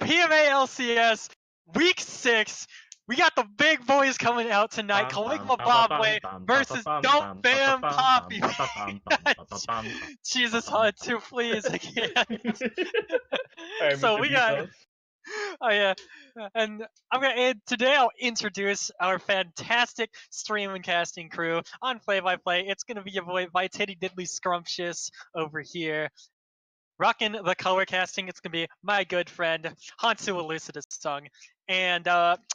PMA LCS Week 6. We got the big boys coming out tonight. Caligula Bobway versus Don't Ban Poppy. Jesus, Hunt, too, please. I can't. So we got. Oh yeah, and today I'll introduce our fantastic stream and casting crew on Play by Play. It's gonna be your boy Vitity Diddly Scrumptious over here. Rocking the color casting, it's gonna be my good friend Hansu Elucidus Sung. And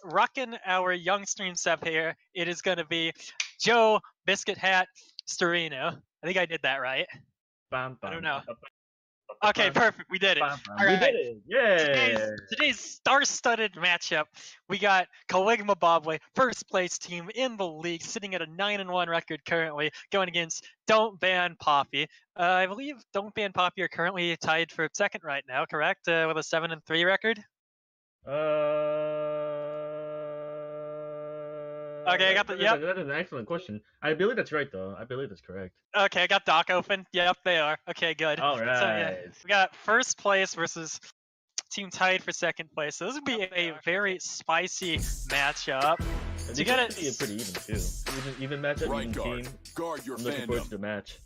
rocking our young stream sub here, it is gonna be Joe Biscuit Hat Storino. I think I did that right. I don't know. Okay, perfect. We did it. All right. We did it. Yeah. Today's star-studded matchup. We got Caligula Bobway, first place team in the league, sitting at a 9-1 record currently, going against Don't Ban Poppy. I believe Don't Ban Poppy are currently tied for second right now, correct? With a 7-3 record. Okay, I got the. Yep. That is an excellent question. I believe that's right, though. I believe that's correct. Okay, I got Doc open. Yep, they are. Okay, good. All right. So, yeah, we got first place versus team tied for second place. So this would be a very spicy matchup. So you gotta be pretty even too. Even matchup, even team. Guard your I'm looking forward to the match.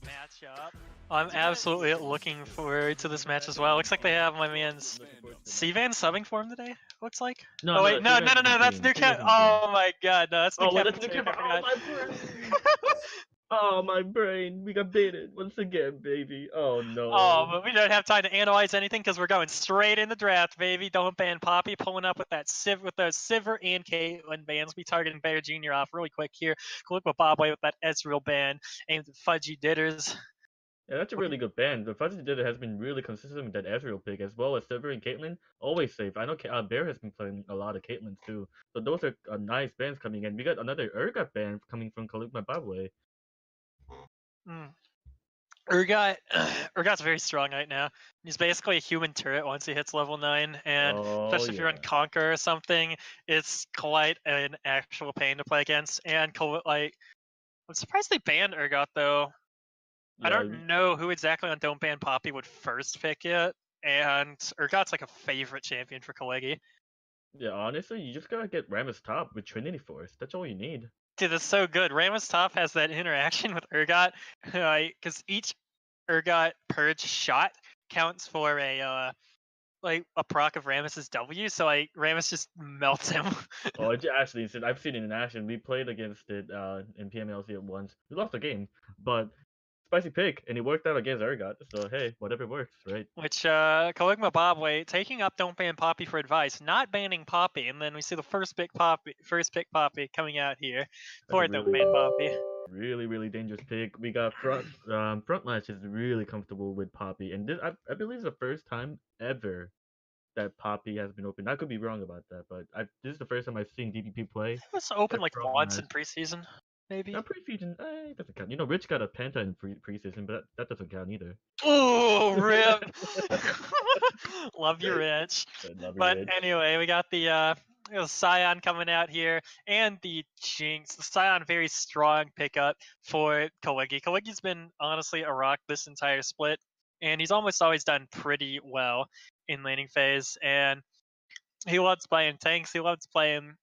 I'm absolutely looking forward to this match as well. Looks like they have my man's C-Van subbing for him today. Looks like. No, oh wait, no, that's New Cat. Oh my God, no, that's New Cat. That's New Cat. Oh my brain. Oh my brain, we got baited once again, baby. Oh no. Oh, but we don't have time to analyze anything because we're going straight in the draft, baby. Don't ban Poppy, pulling up with that with those Sivir and Caitlyn bans. We targeting Bear Jr. off really quick here. Look with Bobway with that Ezreal ban aimed at Fudgy Ditters. Yeah, that's a really good ban. The Fuzzy Ditter has been really consistent with that Ezreal pick, as well as Sivir and Caitlyn, always safe. I know Bear has been playing a lot of Caitlyn too, so those are nice bans coming in. We got another Urgot ban coming from Caligula Bobway. Urgot's very strong right now. He's basically a human turret once he hits level 9, and especially if you're on Conquer or something, it's quite an actual pain to play against. And I'm surprised they banned Urgot though. Yeah, I don't know who exactly on Don't Ban Poppy would first pick it, and Urgot's like a favorite champion for Kalegi. Yeah, honestly, you just gotta get Rammus top with Trinity Force. That's all you need. Dude, that's so good. Rammus top has that interaction with Urgot, because each Urgot purge shot counts for a proc of Rammus's W, so Rammus just melts him. Oh, actually, I've seen it in action. We played against it in PMLC at once. We lost the game, but spicy pick, and it worked out against Urgot, so hey, whatever works, right? Which, Caligula Bobway taking up Don't Ban Poppy for advice, not banning Poppy, and then we see the first pick Poppy coming out here for Don't Ban Poppy. Really, really dangerous pick. We got front match is really comfortable with Poppy, and this I believe is the first time ever that Poppy has been open. I could be wrong about that, but this is the first time I've seen DBP play. It was open like once in preseason. Maybe. No, preseason, it doesn't count. You know, Rich got a Penta in preseason, but that doesn't count either. Oh, rip! Love you, Rich. Anyway, we got the Scion coming out here, and the Jinx. The Scion, very strong pickup for Kalegi. Kalegi's been, honestly, a rock this entire split, and he's almost always done pretty well in laning phase, and he loves playing tanks. He loves playing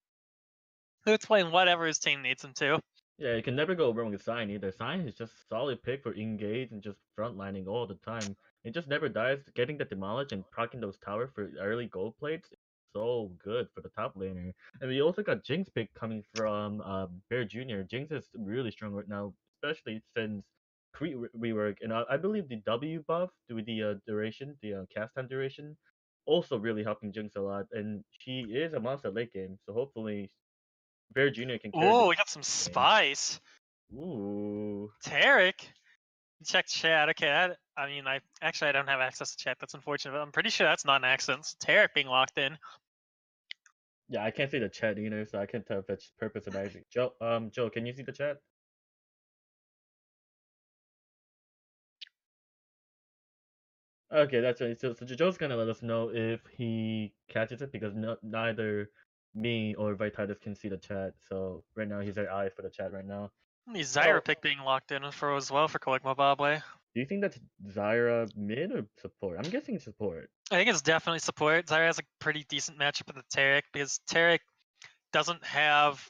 whatever his team needs him to. Yeah, you can never go wrong with Sign either. Sign is just a solid pick for engage and just frontlining all the time. It just never dies. Getting the demolish and proccing those towers for early gold plates is so good for the top laner. And we also got Jinx pick coming from Bear Jr. Jinx is really strong right now, especially since rework. And I believe the W buff with the duration, the cast time duration, also really helping Jinx a lot. And she is a monster late game, so hopefully Bear Jr. can carry. Oh, we got some spice. Ooh. Tarek. Check chat. Okay, I don't have access to chat. That's unfortunate, but I'm pretty sure that's not an accident. Tarek being locked in. Yeah, I can't see the chat either, so I can't tell if it's purpose of anything. Joe, can you see the chat? Okay, that's right. So Joe's gonna let us know if he catches it because neither me or Vititis can see the chat. So right now he's our eye for the chat right now. The Zyra pick being locked in for as well for Caligula Bobway. Do you think that's Zyra mid or support? I'm guessing support. I think it's definitely support. Zyra has a pretty decent matchup with the Taric because Taric doesn't have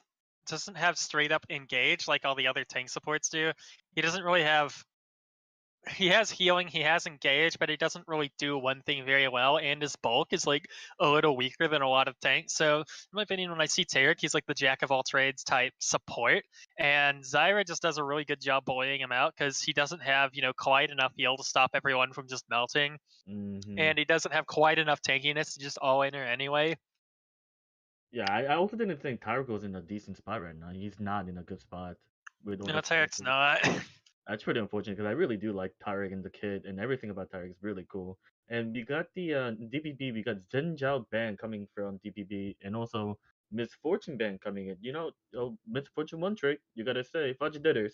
straight up engage like all the other tank supports do. He doesn't really have he has healing, he has engage, but he doesn't really do one thing very well, and his bulk is like a little weaker than a lot of tanks. So in my opinion, when I see Taric, he's like the jack of all trades type support, and Zyra just does a really good job bullying him out because he doesn't have quite enough heal to stop everyone from just melting, and he doesn't have quite enough tankiness to just all in her anyway. Yeah, I also didn't think Taric was in a decent spot right now. He's not in a good spot with all No, the Taric's not. That's pretty unfortunate because I really do like Tarek and the kid, and everything about Tarek is really cool. And we got the DBB, we got Zhenjiao Band coming from DBB, and also Misfortune Band coming in. Misfortune One Trick, you gotta say, Fudge Ditters,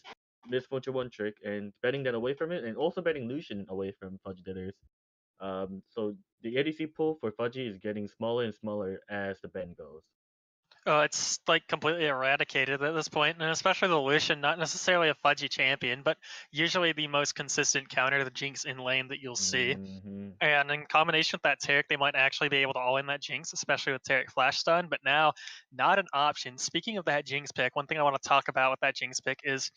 Misfortune One Trick, and betting that away from it, and also betting Lucian away from Fudge Ditters. So the ADC pool for Fudgy is getting smaller and smaller as the band goes. Oh, it's like completely eradicated at this point, and especially the Lucian, not necessarily a fudgy champion, but usually the most consistent counter to the Jinx in lane that you'll see. And in combination with that Taric, they might actually be able to all in that Jinx, especially with Taric Flash Stun, but now not an option. Speaking of that Jinx pick, one thing I want to talk about with that Jinx pick is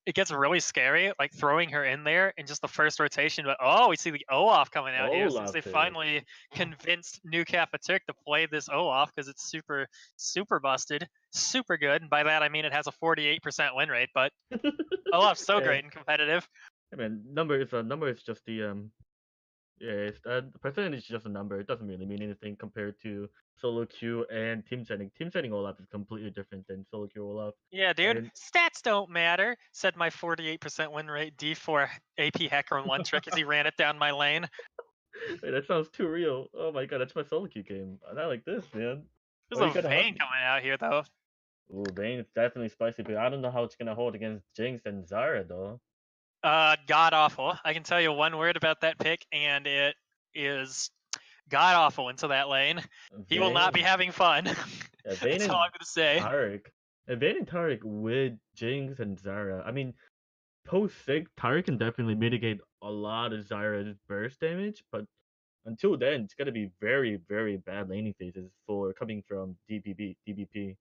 it gets really scary, like throwing her in there in just the first rotation. But we see the Olaf coming out here since they finally convinced New Turk to play this Olaf because it's super, super busted, super good. And by that I mean it has a 48% win rate, but Olaf's so great and competitive. I mean, number is just the the percentage is just a number. It doesn't really mean anything compared to solo queue and team setting. Team setting Olaf is completely different than solo queue Olaf. Yeah, dude. Stats don't matter, said my 48% win rate D4 AP hacker on one trick as he ran it down my lane. Wait, that sounds too real. Oh my god, that's my solo queue game. Not like this, man. There's a Vayne coming out here, though. Ooh, Vayne is definitely spicy, but I don't know how it's gonna hold against Jinx and Zyra, though. God awful. I can tell you one word about that pick, and it is god awful into that lane. He will not be having fun. That's all I'm gonna say. Vayne and Tarek with Jinx and Zyra. I mean, post sig, Tarek can definitely mitigate a lot of Zyra's burst damage, but until then, it's gonna be very, very bad laning phases for coming from DBP.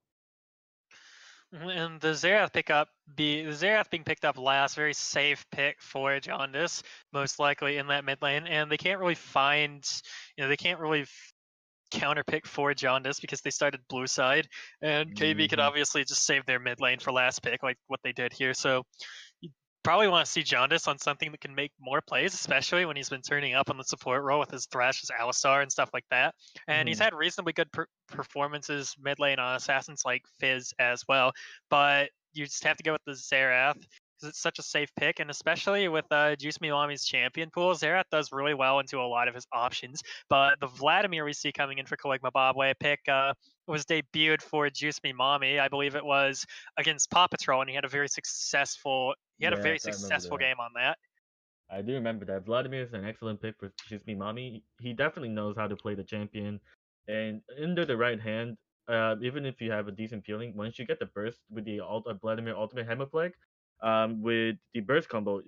And the Xerath being picked up last, very safe pick for Jaundice, most likely in that mid lane, and they can't really find, they can't really counter pick for Jaundice because they started blue side, and KB could obviously just save their mid lane for last pick, like what they did here. So you probably want to see Jaundice on something that can make more plays, especially when he's been turning up on the support role with his Thresh, his Alistar, and stuff like that. And he's had reasonably good performances mid lane on assassins like Fizz as well. But you just have to go with the Xerath because it's such a safe pick, and especially with Juice Milami's champion pool, Xerath does really well into a lot of his options. But the Vladimir we see coming in for Caligma Bobway pick was debuted for Juice Me Mommy. I believe it was against Paw Patrol, and he had a very successful game on that. I do remember that. Vladimir is an excellent pick for Juice Me Mommy. He definitely knows how to play the champion, and under the right hand, even if you have a decent feeling, once you get the burst with the Vladimir Ultimate Hammer Flag, with the burst combo,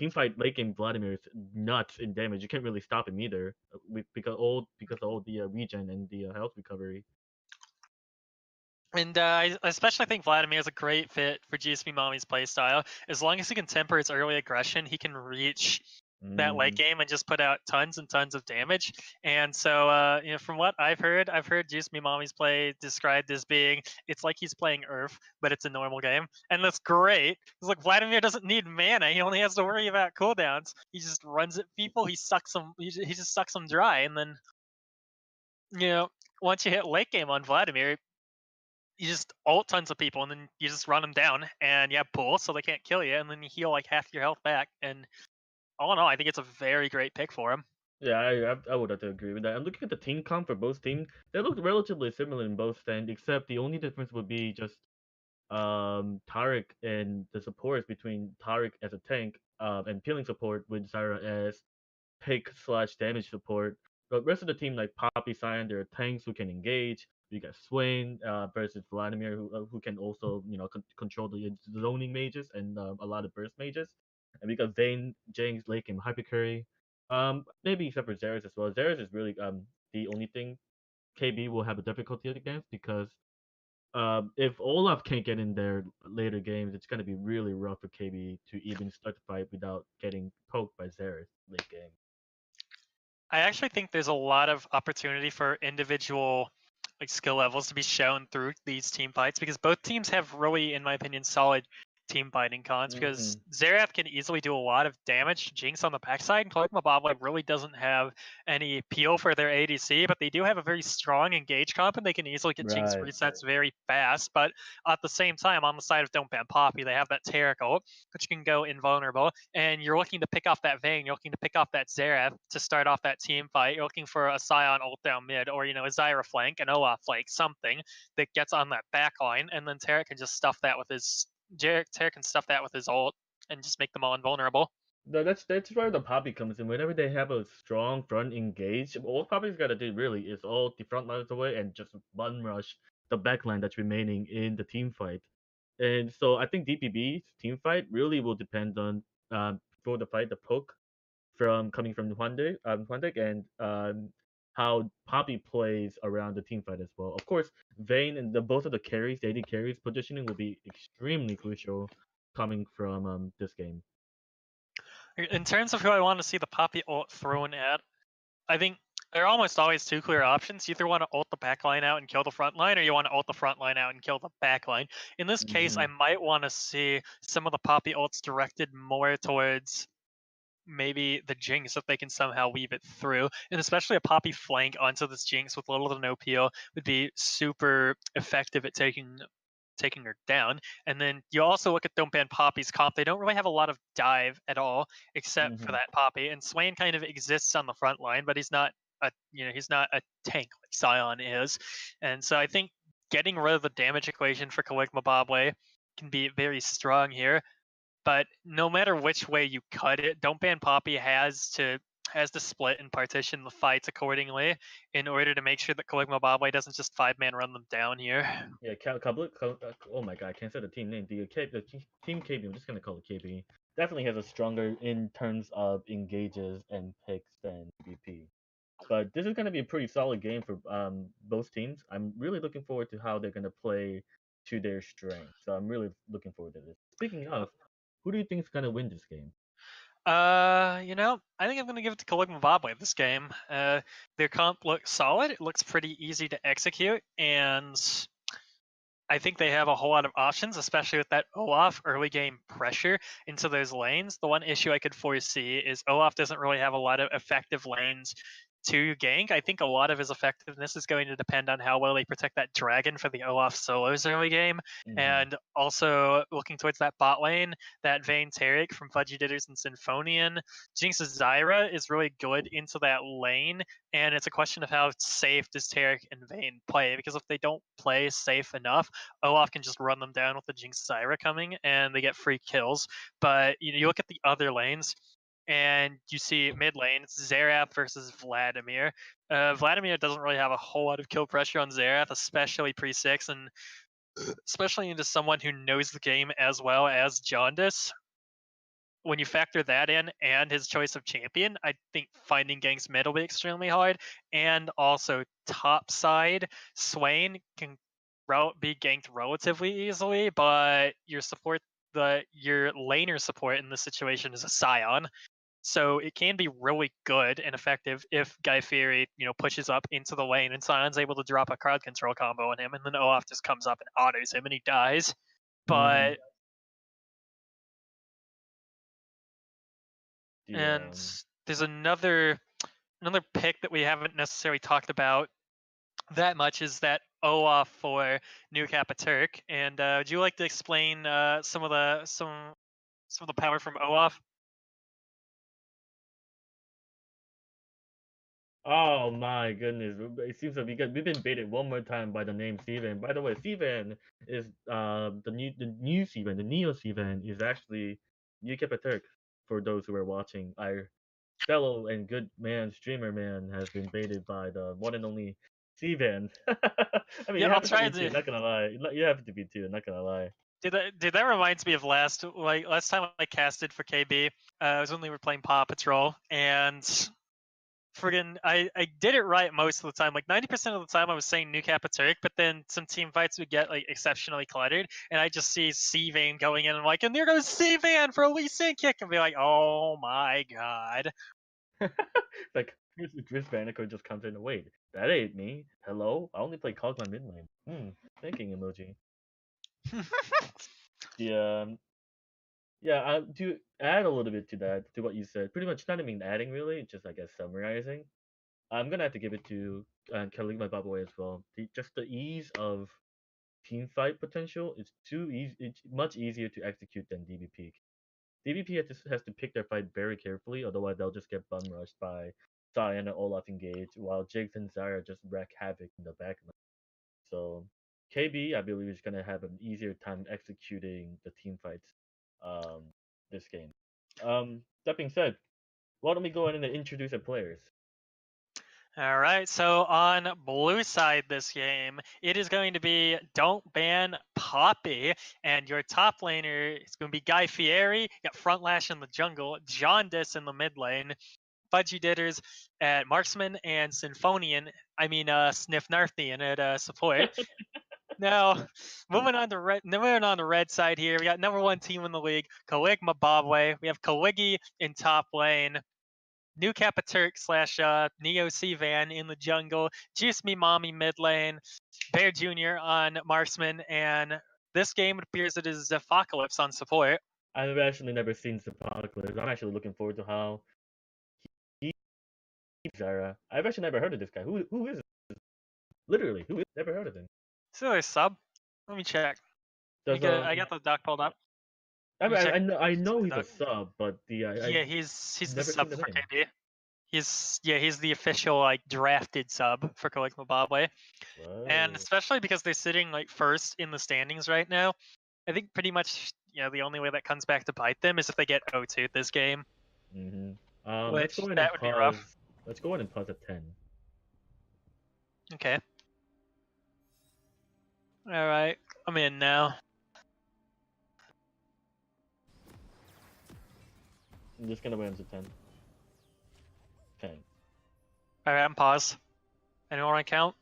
teamfight late game Vladimir is nuts in damage. You can't really stop him either because all the regen and the health recovery. And I especially think Vladimir is a great fit for GSP Mommy's playstyle. As long as he can temper its early aggression, he can reach that late game and just put out tons and tons of damage. And so, from what I've heard Juice Me Mommy's play described as being, it's like he's playing Earth, but it's a normal game. And that's great. It's like Vladimir doesn't need mana. He only has to worry about cooldowns. He just runs at people. He just sucks them dry. And then, once you hit late game on Vladimir, you just ult tons of people and then you just run them down and you have pull so they can't kill you, and then you heal like half your health back. And all in all, I think it's a very great pick for him. Yeah, I would have to agree with that. I'm looking at the team comp for both teams. They look relatively similar in both stands, except the only difference would be just Tarek and the supports between Tarek as a tank and peeling support with Zyra as pick/damage support. But rest of the team, like Poppy, Cyan, there are tanks who can engage. You got Swain versus Vladimir, who can also control the zoning mages and a lot of burst mages. and we got Vayne, Jinx, late game Hypercurry. Maybe except for Xerath as well. Xerath is really the only thing KB will have a difficulty against because if Olaf can't get in there later games, it's gonna be really rough for KB to even start the fight without getting poked by Xerath late game. I actually think there's a lot of opportunity for individual like skill levels to be shown through these team fights because both teams have really, in my opinion, solid team fighting cons because Xerath can easily do a lot of damage to Jinx on the backside, and Bob really doesn't have any appeal for their ADC, but they do have a very strong engage comp and they can easily get Jinx resets very fast. But at the same time, on the side of Don't Ban Poppy, they have that Taric ult, which can go invulnerable, and you're looking to pick off that Vayne, you're looking to pick off that Xerath to start off that team fight. You're looking for a Sion ult down mid, or a Zyra flank, an Olaf flank, something that gets on that back line, and then Taric can just stuff that with his Taric can stuff that with his ult and just make them all invulnerable. No, that's where the Poppy comes in. Whenever they have a strong front engage, all Poppy's got to do really is ult the front lines away and just bun rush the back line that's remaining in the team fight. And so I think DPB's team fight really will depend on for the fight the poke from coming from Hwandek, and how Poppy plays around the team fight as well. Of course, Vayne and both of the carries, AD carries positioning will be extremely crucial coming from this game. In terms of who I want to see the Poppy ult thrown at, I think there are almost always two clear options. You either want to ult the back line out and kill the front line, or you want to ult the front line out and kill the back line. In this case, I might want to see some of the Poppy ults directed more towards maybe the Jinx if they can somehow weave it through. And especially a Poppy flank onto this Jinx with little to no peel would be super effective at taking her down. And then you also look at Don't Ban Poppy's comp. They don't really have a lot of dive at all, except for that Poppy. And Swain kind of exists on the front line, but he's not a tank like Sion is. And so I think getting rid of the damage equation for Caligma Bobway can be very strong here. But no matter which way you cut it, Don't Ban Poppy has to split and partition the fights accordingly in order to make sure that Caligma Bobway doesn't just 5-man run them down here. Yeah, oh my god, I can't say the team name. The team KB, I'm just gonna call it KB, definitely has a stronger in terms of engages and picks than DBP. But this is gonna be a pretty solid game for both teams. I'm really looking forward to how they're gonna play to their strengths. So I'm really looking forward to this. Speaking of, who do you think is gonna win this game? I think I'm gonna give it to Caligma Bobway this game. Their comp looks solid. It looks pretty easy to execute, and I think they have a whole lot of options, especially with that Olaf early game pressure into those lanes. The one issue I could foresee is Olaf doesn't really have a lot of effective lanes to gank. I think a lot of his effectiveness is going to depend on how well they protect that dragon for the Olaf solos early game. And also looking towards that bot lane, that Vayne Taric from Fudgy Ditters and Symphonian. Jinx's Zyra is really good into that lane, and it's a question of how safe does Taric and Vayne play, because if they don't play safe enough, Olaf can just run them down with the Jinx Zyra coming, and they get free kills. But you look at the other lanes, and you see mid lane, it's Xerath versus Vladimir. Vladimir doesn't really have a whole lot of kill pressure on Xerath, especially pre-6, and especially into someone who knows the game as well as Jaundice. When you factor that in and his choice of champion, I think finding ganks mid will be extremely hard. And also top side, Swain can be ganked relatively easily, but your laner support in this situation is a Sion. So it can be really good and effective if Guy Fieri, pushes up into the lane and Sion's able to drop a crowd control combo on him, and then Olaf just comes up and autos him and he dies. But and there's another pick that we haven't necessarily talked about that much, is that Olaf for New Kappa Turk. And would you like to explain some of the power from Olaf? Oh my goodness! It seems like we've been baited one more time by the name Steven. By the way, Steven is the new Steven, the Neo Steven is actually New Kappa Turk. For those who are watching, our fellow and good man streamer man has been baited by the one and only Steven. I mean, Yeah, you I'll have try to be too. Not gonna lie, you have to be too. Not gonna lie. Dude, that reminds me of last time I casted for KB. I was when we were playing Paw Patrol, and friggin' I did it right most of the time. Like 90% of the time I was saying New Capaturk, but then some team fights would get like exceptionally cluttered, and I just see C-Vane going in, and I'm like, and there goes C-Vane for a Lee Sin kick, and be like, oh my god. Like, Chris Vanico just comes in, wait, that ain't me. Hello? I only play Cogma mid lane. Thinking emoji. Yeah, to add a little bit to that, to what you said, pretty much not even adding really, just I guess summarizing. I'm gonna have to give it to Kaligma Babaway as well. Just the ease of team fight potential is too easy. It's much easier to execute than DBP. DBP has to pick their fight very carefully, otherwise they'll just get bum rushed by Cyan and Olaf engage, while Jigs and Zarya just wreak havoc in the backline. So KB, I believe, is gonna have an easier time executing the team fights this game. That being said, why don't we go ahead and introduce our players? All right, so on blue side this game, it is going to be Don't Ban Poppy, and your top laner is going to be Guy Fieri. You got Front Lash in the jungle, Jaundice in the mid lane, Fudgy Ditters at Marksman, and Symphonian, Sniff Narthian at support. Now, moving on to red side here, we got number one team in the league, Kaligma Bobway. We have Kaligi in top lane. New Capaturk / Neo C-Van in the jungle, Juice Me Mommy mid lane, Bear Jr. on Marksman, and this game it appears it is Apocalypse on support. I've actually never seen Apocalypse. I'm actually looking forward to how he Zara. I've actually never heard of this guy. Who is this? Literally, who is? Never heard of him. So there's sub. Let me check. I got the doc pulled up. I know he's a sub, but he's the sub for KB. He's the official drafted sub for Kaligma Bobway. And especially because they're sitting first in the standings right now, I think pretty much the only way that comes back to bite them is if they get 0-2 this game. Let's go ahead be rough. Let's go ahead and pause at 10. Okay. All right, I'm in now. I'm just gonna wait until 10. 10. All right, I'm pause. Anyone want to count?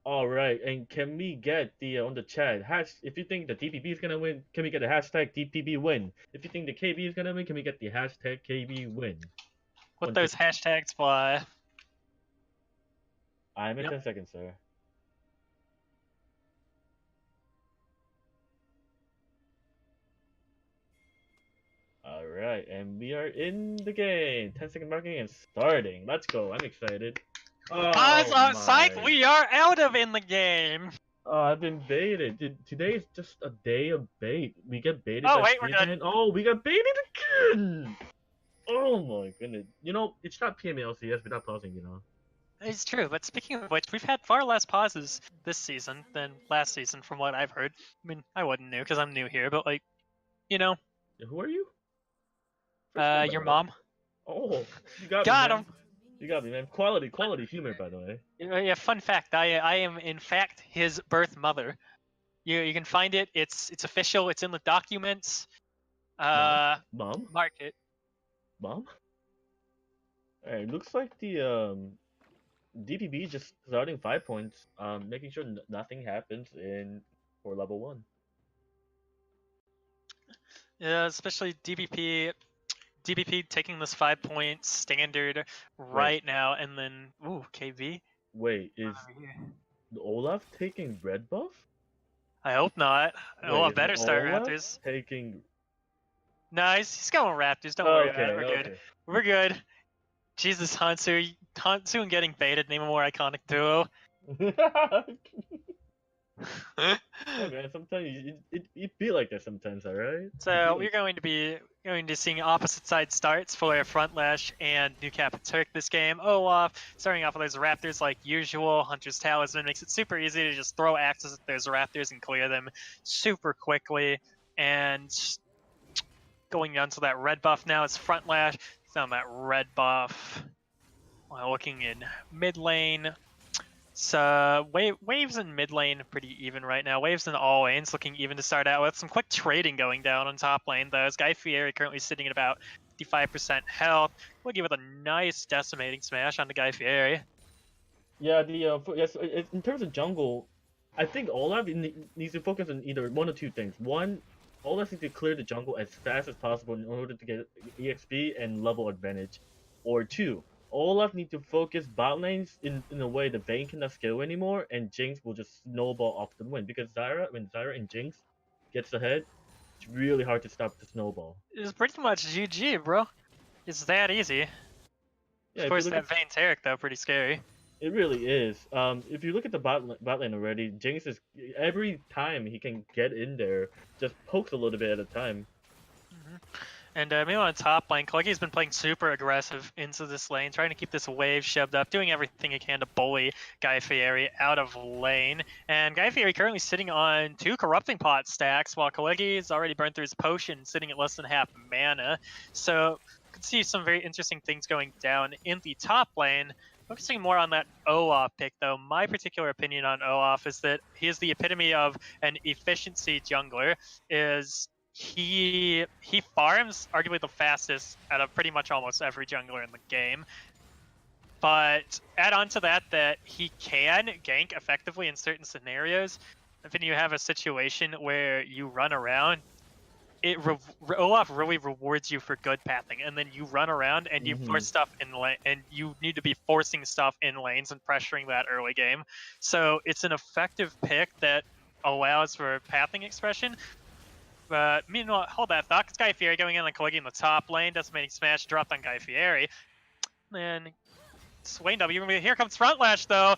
All right, and can we get the on the chat if you think the DPB is gonna win, can we get a hashtag DPB win? If you think the KB is gonna win, can we get the hashtag KB win? What those hashtags fly? I'm in 10 seconds, sir. Alright, and we are in the game. 10-second marking and starting. Let's go. I'm excited. Pause on psych, we are out of in the game. Oh, I've been baited. Today is just a day of bait. We get baited we're good. Oh, we got baited again! Oh my goodness. It's not PMLCS without pausing, It's true, but speaking of which, we've had far less pauses this season than last season from what I've heard. I mean, I wouldn't know because I'm new here, but Who are you? Your mom. Oh, you got me, him. You got me, man. Quality humor, by the way. Yeah, fun fact. I am in fact his birth mother. You can find it. It's official. It's in the documents. Mom? Mark it. Mom? Alright, looks like the DPB just starting 5 points, making sure nothing happens for level 1. Yeah, especially DBP taking this 5-point standard right now, and then KV. Wait, is Olaf taking red buff? I hope not. Olaf better start Raptors. Taking. Nice, he's going Raptors. Don't worry about it. We're good. We're good. Jesus, Hansu and getting baited, name a more iconic duo. Man, sometimes it be like that sometimes, alright? So we're going to seeing opposite side starts for Front Lash and New Capaturk this game. Olaf starting off with those Raptors like usual. Hunter's Talisman makes it super easy to just throw axes at those Raptors and clear them super quickly. And going down to that red buff now, it's Front Lash. It's on that red buff. While looking in mid lane, Waves in mid lane pretty even right now. Waves in all lanes looking even to start out with. Some quick trading going down on top lane though. As Guy Fieri currently sitting at about 55% health. We'll give it a nice decimating smash onto Guy Fieri. Yeah, in terms of jungle, I think Olaf needs to focus on either one or two things. One, Olaf needs to clear the jungle as fast as possible in order to get EXP and level advantage. Or two, Olaf needs to focus bot lanes in a way the Vayne cannot scale anymore, and Jinx will just snowball off the win. Because when Zyra and Jinx gets ahead, it's really hard to stop the snowball. It's pretty much GG, bro. It's that easy. Yeah, of course, that Vayne Taric though, pretty scary. It really is. If you look at the bot lane already, Jinx is every time he can get in there, just pokes a little bit at a time. And meanwhile on top lane, Kalegi's been playing super aggressive into this lane, trying to keep this wave shoved up, doing everything he can to bully Guy Fieri out of lane. And Guy Fieri currently sitting on 2 Corrupting Pot stacks, while Kalegi's already burned through his potion, sitting at less than half mana. So you can see some very interesting things going down in the top lane. Focusing more on that Olaf pick, though, my particular opinion on Olaf is that he is the epitome of an efficiency jungler. He farms arguably the fastest out of pretty much almost every jungler in the game. But add on to that he can gank effectively in certain scenarios. If you have a situation where you run around, Olaf really rewards you for good pathing, and then you run around and you force stuff in lane, and you need to be forcing stuff in lanes and pressuring that early game. So it's an effective pick that allows for pathing expression. But meanwhile, hold that thought, because Guy Fieri going in and Kalegi in the top lane, decimating smash dropped on Guy Fieri. Then Swain W, here comes Front Lash though,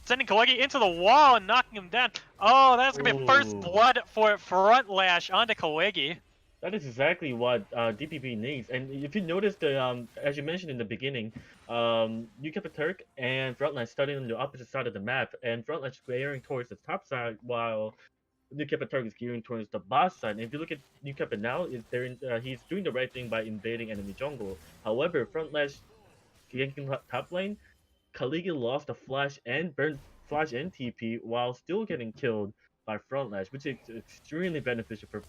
sending Kalegi into the wall and knocking him down. Oh, that's gonna be first blood for Front Lash onto Kalegi. That is exactly what DBP needs. And if you notice, as you mentioned in the beginning, DBP Turk and Frontline starting on the opposite side of the map, and Frontline is gearing towards the top side, while DBP Turk is gearing towards the boss side. And if you look at DBP now, he's doing the right thing by invading enemy jungle. However, Frontline ganking top lane, Kalegi lost the flash and TP while still getting killed by Front Lash, which is extremely beneficial for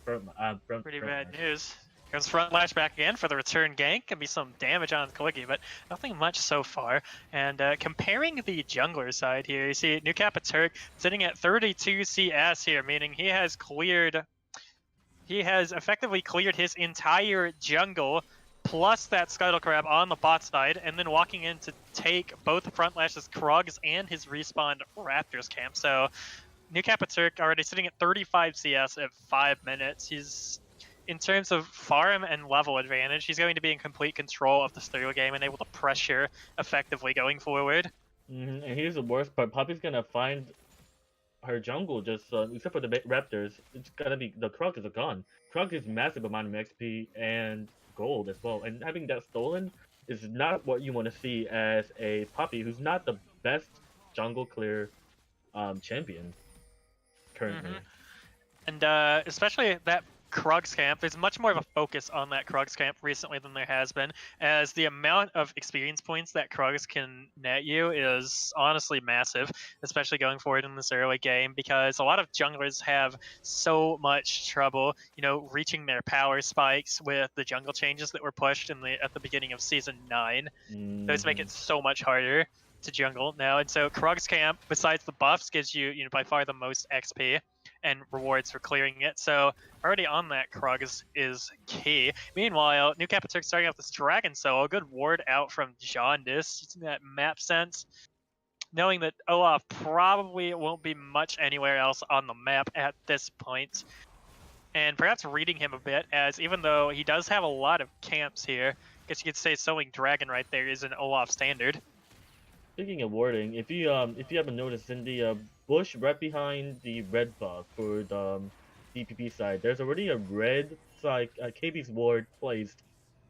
Pretty bad news. Comes Front Lash back again for the return gank. Can be some damage on Kalegi, but nothing much so far. And comparing the jungler side here, you see DBP Turk sitting at 32 CS here, meaning he has effectively cleared his entire jungle, plus that Scuttle Crab on the bot side, and then walking in to take both Front Lash's Krugs and his respawned Raptors camp. So DBP Turk already sitting at 35 CS at 5 minutes. He's, in terms of farm and level advantage, he's going to be in complete control of the stereo game and able to pressure effectively going forward. And here's the worst part. Poppy's gonna find her jungle just, except for the Raptors, it's gonna be, the Krug is gone. Krug is massive amount of XP and gold as well. And having that stolen is not what you want to see as a Poppy, who's not the best jungle clear champion currently. And especially that Krugs camp, there's much more of a focus on that Krugs camp recently than there has been, as the amount of experience points that Krugs can net you is honestly massive, especially going forward in this early game, because a lot of junglers have so much trouble, reaching their power spikes with the jungle changes that were pushed at the beginning of Season 9. Those make it so much harder to jungle now, and so Krugs camp, besides the buffs, gives you, by far the most XP and rewards for clearing it. So already on that, Krugs is key. Meanwhile, DBP Turk starting off this Dragon Soul, a good ward out from Jaundice, using that map sense, knowing that Olaf probably won't be much anywhere else on the map at this point. And perhaps reading him a bit, as even though he does have a lot of camps here, I guess you could say sowing Dragon right there is an Olaf standard. Speaking of warding, if you haven't noticed, in the bush right behind the red buff for the DPP side, there's already a red KB's ward placed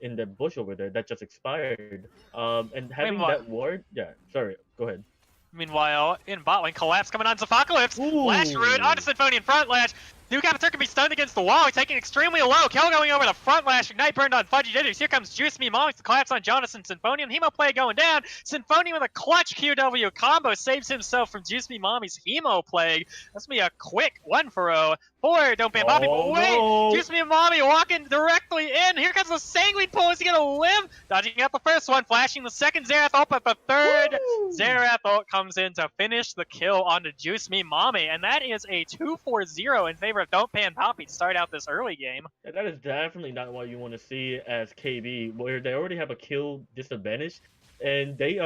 in the bush over there that just expired. And having that ward, sorry, go ahead. Meanwhile, in bot lane, Collapse coming on Zephocalypse, Lash Root onto Symphonian Front Lash, New Capital can be stunned against the wall. He's taking extremely low. Kill going over the front lash. Ignite burned on Fudgy Ditters. Here comes Juice Me Mom. The collapse on Jonathan Symphonian. Hemo play going down. Symphonian with a clutch QW combo saves himself from Juice Me Mommy's Hemo Plague. That's going to be a quick 1-for-0 for Don't Ban Bobby. But wait, no. Juice Me Mommy walking directly in. Here comes the Sanguine Pull. Is he going to live? Dodging out the first one. Flashing the second Zerath ult, but the third Zerath ult comes in to finish the kill onto Juice Me Mommy. And that is a 2-4-0 in favor of Don't Ban Poppy to start out this early game. Yeah, that is definitely not what you want to see as KB, where they already have a kill disadvantage. And they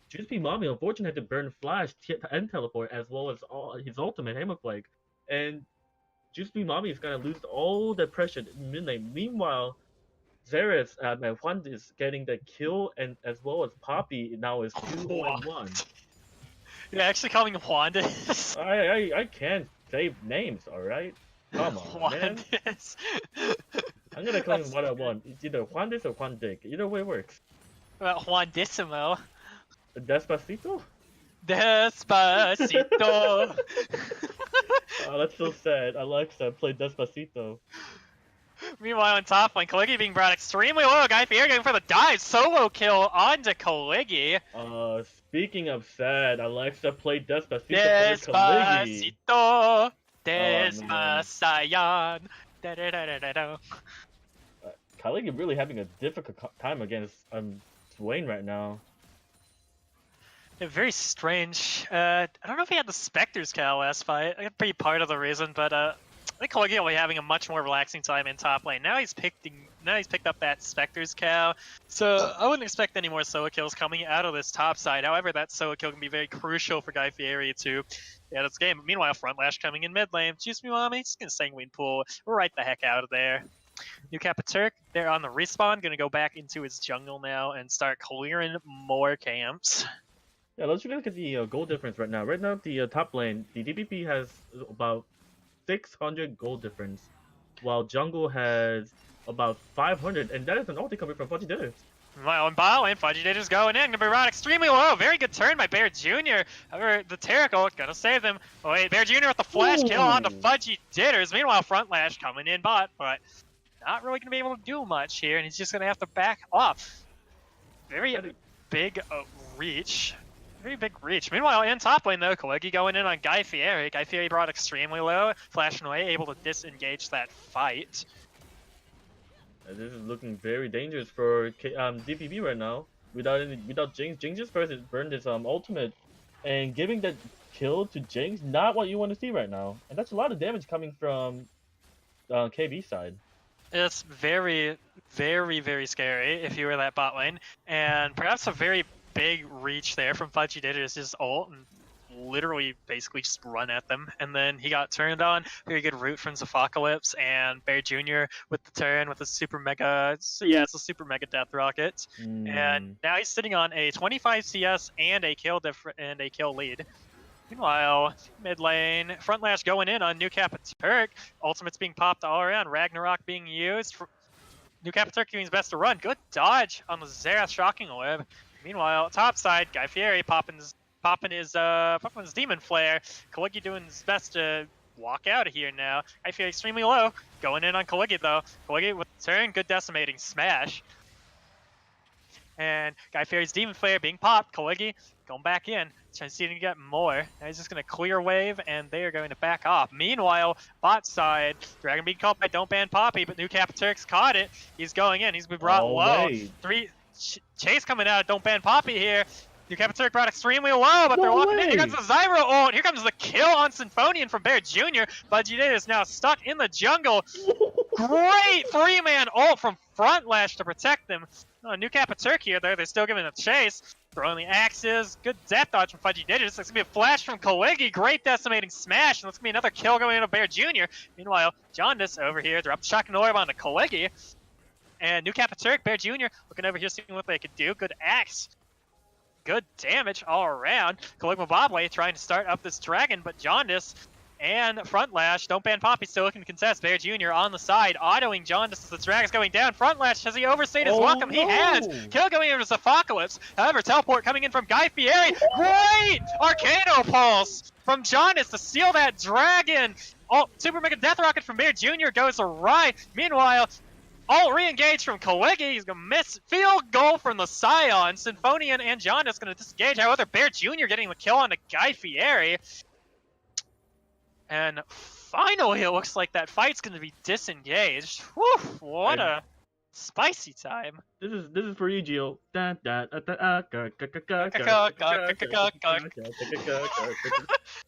Juice Me Mommy unfortunately had to burn Flash and Teleport as well as his ultimate Hammer Plague. And Juice Me Mommy is gonna lose all the pressure in mid lane. Meanwhile, Zerath and Juan is getting the kill, and as well as Poppy now is 2-1. You're actually calling him Juandis? I can't say names, alright? Come on, man. I'm gonna call him what I want. It's either Juandis or Juan Dick. Either way works. Well, Juandissimo. Despacito? Despacito! Oh, that's so sad. Alexa played Despacito. Meanwhile, on top lane, Kaligi being brought extremely low. Guy Fieri going for the dive. Solo kill onto Kaligi. Speaking of sad, Alexa played Despacito for Kaligi. Despacito, Despasayan. Kaligi really having a difficult time against Swain right now. Yeah, very strange. I don't know if he had the Spectre's Cow last fight. I could be part of the reason, but I think Kaligi will be having a much more relaxing time in top lane. Now he's picked up that Spectre's Cow, so I wouldn't expect any more solo kills coming out of this top side. However, that solo kill can be very crucial for Guy Fieri to get this game. Meanwhile, Front Lash coming in mid lane. Juice Me Mommy, just gonna Sanguine Pool right the heck out of there. New Capaturk, they're on the respawn, gonna go back into his jungle now and start clearing more camps. Yeah, let's look at the gold difference right now. Right now, the top lane, the DBP has about 600 gold difference, while jungle has about 500, and that is an ulti coming from Fudgy Ditters. Well, in bot lane, Fudgy Ditters going in, gonna be run extremely low. Very good turn by Bear Jr. However, the Terricle gonna save them. Oh wait, Bear Jr. with the flash kill onto Fudgy Ditters. Meanwhile, Front Lash coming in bot, but not really gonna be able to do much here, and he's just gonna have to back off. Very big reach. Very big reach. Meanwhile, in top lane though, Kaligi going in on Guy Fieri. Guy Fieri brought extremely low, flashing away, able to disengage that fight. This is looking very dangerous for DPP right now. Without Jinx, Jinx just first burned his ultimate, and giving that kill to Jinx, not what you want to see right now. And that's a lot of damage coming from KB side. It's very, very, very scary if you were that bot lane, and perhaps a very big reach there from Fudgy Ditters, his ult, and literally basically just run at them. And then he got turned on. Very good root from Zephocalypse, and Bear Jr. with the turn with a super mega, it's a super mega death rocket. And now he's sitting on a 25 CS and a kill lead. Meanwhile, mid lane, Front Lash going in on New Capaturk. Ultimates being popped all around. Ragnarok being used. New Capaturk doing his best to run. Good dodge on the Zerath Shocking Orb. Meanwhile, top side, Guy Fieri popping his Demon Flare. Kaligi doing his best to walk out of here now. Guy Fieri extremely low. Going in on Kaligi though. Kaligi with the turn, good decimating smash. And Guy Fieri's Demon Flare being popped. Kaligi going back in, trying to see if he can get more. Now he's just going to clear wave, and they are going to back off. Meanwhile, bot side, Dragon being caught by Don't Ban Poppy, but New Capaturk's caught it. He's going in. He's been brought low. Chase coming out. Don't Ban Poppy here. New Capaturk brought extremely low, but they're walking in. Here comes the Zyro ult. Here comes the kill on Symphonian from Bear Jr. Fudgy Ditters is now stuck in the jungle. Great 3-man ult from Front Lash to protect them. New Capaturk here, though. They're still giving a chase. Throwing the axes. Good death dodge from Fudgy Ditters. It's going to be a flash from Kaligi. Great decimating smash. And that's going to be another kill going into Bear Jr. Meanwhile, Jaundice over here dropped the shotgun orb onto Kaligi. And New Capaturk, Bear Jr. looking over here, seeing what they could do. Good axe. Good damage all around. Caligma Bobley trying to start up this dragon, but Jaundice and front lash. Don't ban Poppy, still looking to contest. Bear Jr. on the side, autoing Jaundice as the drag is going down. Front lash, has he overstayed his welcome? No. He has. Kill going into Zephocalypse. However, teleport coming in from Guy Fieri. Great Arcano Pulse from Jaundice to seal that dragon. Oh, Super Mega Death Rocket from Bear Jr. goes awry. Meanwhile, all re-engaged from Kalegi. He's going to miss. Field goal from the Scion. Symphonian and Jaundice going to disengage. However, Bear Jr. getting the kill on the Guy Fieri. And finally, it looks like that fight's going to be disengaged. Whew, what a spicy time. This is for you, Gio.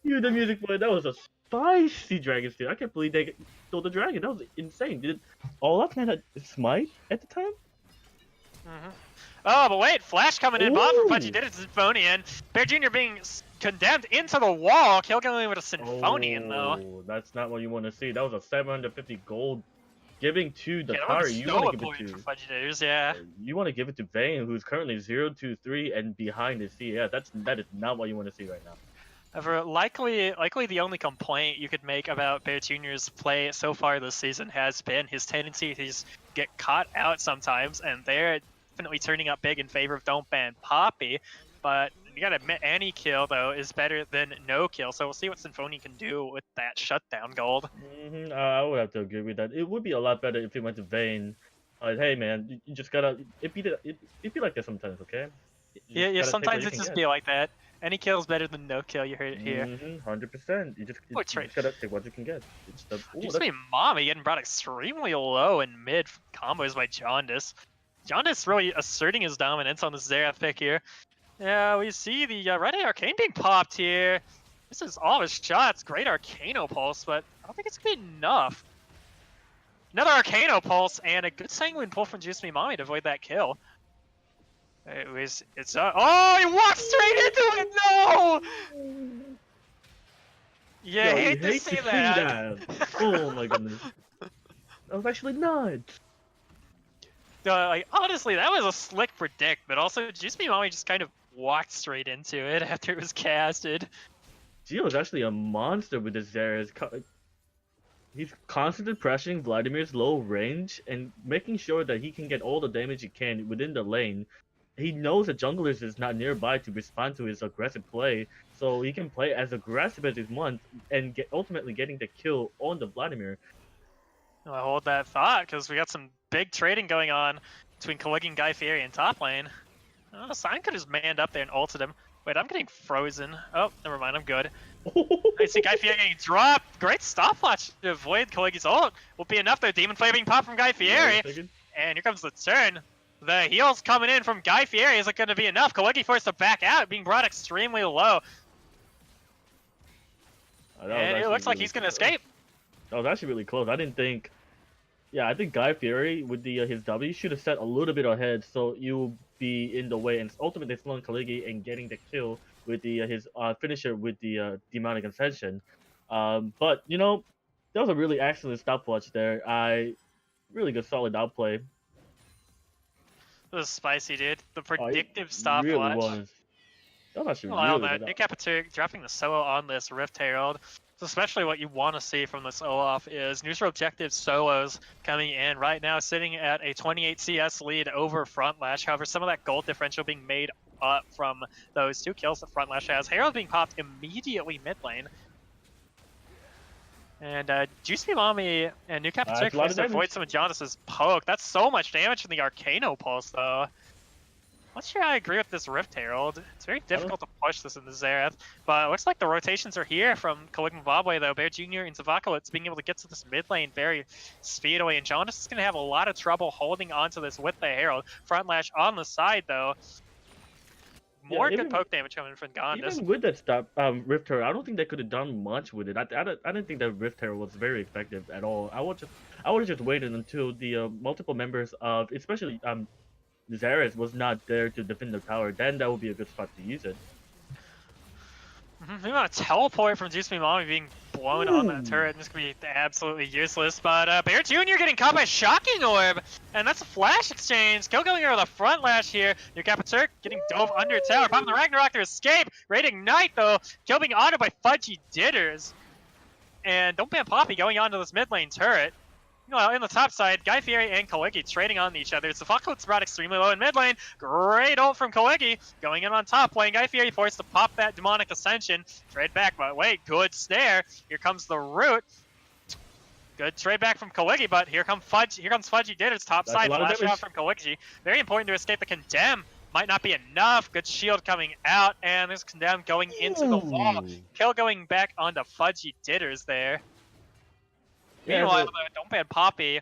You the music boy. That was a spicy dragon steal. I can't believe they stole the dragon. That was insane. Did Olaf man had Smite at the time? Oh, but wait, Flash coming in. Bob from Pudgy did it to Symphonian. Bear Jr. being condemned into the wall. Kill going with a Symphonian, though. That's not what you want to see. That was a 750 gold giving to the tower. You want to give it to Fudgy, yeah. You want to give it to Vayne, who's currently 0-2-3 and behind his C. Yeah, that is not what you want to see right now. However, likely the only complaint you could make about Bear Jr.'s play so far this season has been his tendency to get caught out sometimes, and they're definitely turning up big in favor of don't ban Poppy. But you gotta admit, any kill though is better than no kill. So we'll see what Symphony can do with that shutdown gold. I would have to agree with that. It would be a lot better if he went to Vayne. Hey man, you just gotta it be like that sometimes, okay? Yeah. Sometimes it just be like that. Any kill is better than no kill. You heard it here. 100%. You just gotta take what you can get. Just me, Mommy getting brought extremely low in mid combos by Jaundice. Jaundice really asserting his dominance on the Xerath pick here. Yeah, we see the Red Eye Arcane being popped here. This is all his shots. Great Arcano Pulse, but I don't think it's gonna be enough. Another Arcano Pulse and a good Sanguine pull from Juice Me Mommy to avoid that kill. Oh, he walked straight into it! No! Yeah, I hate to see that. Oh my goodness. That was actually nuts. Honestly, that was a slick predict, but also Juice Me Mommy just kind of walked straight into it after it was casted. Gio is actually a monster with his Xerath. He's constantly pressuring Vladimir's low range and making sure that he can get all the damage he can within the lane. He knows that junglers is not nearby to respond to his aggressive play, so he can play as aggressive as he wants and ultimately getting the kill on the Vladimir. I'll hold that thought, because we got some big trading going on between Kalegi and Guy Fieri in top lane. Oh, Sign could have manned up there and ulted him. Wait, I'm getting frozen. Oh, never mind, I'm good. I see Guy Fieri getting dropped. Great stopwatch to avoid Kalegi's ult. Will be enough though. Demon Flame being popped from Guy Fieri. And here comes the turn. The heals coming in from Guy Fieri isn't going to be enough. Kalegi forced to back out, being brought extremely low. And it looks like he's going to escape. That was actually really close. I didn't think... Yeah, I think Guy Fieri with his W should have set a little bit ahead so you'll be in the way and ultimately slowing Kalegi and getting the kill with his finisher with the Demonic Ascension. But, you know, that was a really excellent stopwatch there. Really good solid outplay. It was spicy, dude. The predictive stopwatch. Really was. That was actually really good. Nick dropping the solo on this Rift Herald. So especially what you want to see from this Olaf is neutral objective solos coming in right now, sitting at a 28 CS lead over Frontlash. However, some of that gold differential being made up from those 2 kills that Frontlash has. Herald being popped immediately mid lane. And Juice Me Mommy and New Captain forced to avoid some of Jaundice's poke. That's so much damage from the Arcano Pulse, though. Not sure I agree with this Rift Herald. It's very difficult to push this in the Xerath, but it looks like the rotations are here from Kalegi Zimbabwe, though. Bear Jr. and Zavakalits being able to get to this mid lane very speedily, and Jaundice is going to have a lot of trouble holding onto this with the Herald. Frontlash on the side, though. More good poke damage coming from Gondis. Even with that Rift Herald, I don't think they could have done much with it. I didn't think that Rift Herald was very effective at all. I would have just waited until the multiple members of, especially Xerath was not there to defend the tower, then that would be a good spot to use it. We want a teleport from Juice Me Mommy being blown on that turret. This could be absolutely useless, but Bear Jr. getting caught by Shocking Orb, and that's a flash exchange. Kill going over the front lash here. Your Capaturk getting dove under tower, popping the Ragnarok to escape. Great ignite though. Kill being honored by Fudgy Ditters. And Don't Ban Poppy going onto this mid lane turret. Meanwhile, in the top side, Guy Fieri and Kalegi trading on each other. Zafaklit's brought extremely low in mid lane. Great ult from Kalegi going in on top lane. Guy Fieri forced to pop that Demonic Ascension. Trade back, but wait, good snare. Here comes the root. Good trade back from Kalegi, but here comes Fudgy Ditters top side. Flash out from Kalegi. Very important to escape the Condemn. Might not be enough. Good shield coming out, and there's Condemn going into the wall. Kill going back onto Fudgy Ditters there. Yeah, Meanwhile, Don't Ban Poppy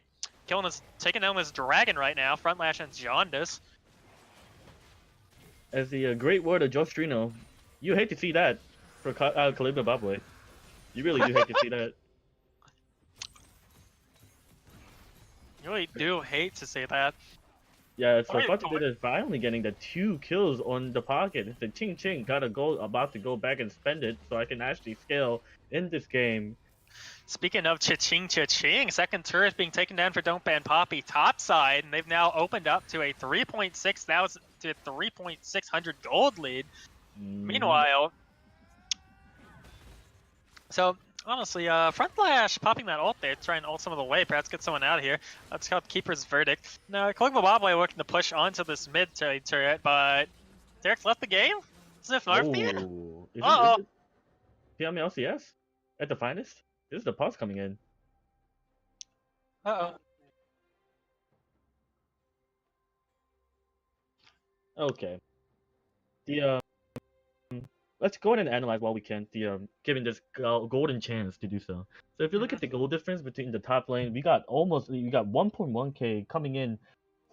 taking down this dragon right now. Frontlash and Jaundice. As the great word of Jostrino, you hate to see that for Caligula Zimbabwe. You really do hate to see that. You really do hate to say that. Yeah, so Fudgy is finally getting the 2 kills on the pocket. It's a ching ching, about to go back and spend it so I can actually scale in this game. Speaking of cha-ching, second turret being taken down for Don't Ban Poppy top side, and they've now opened up to a 3.600 gold lead. Meanwhile, so honestly, Frontlash popping that ult there, trying to ult some of the way, perhaps get someone out of here. That's called Keeper's Verdict. Now, Caligula Zimbabwe looking to push onto this mid turret, but Derek's left the game? Sniff Northfield? Uh-oh. PM LCS? At the finest? This is the pause coming in. Uh-oh. Okay. Let's go ahead and analyze while we can. Given this golden chance to do so. So if you look at the gold difference between the top lane, we got 1.1k coming in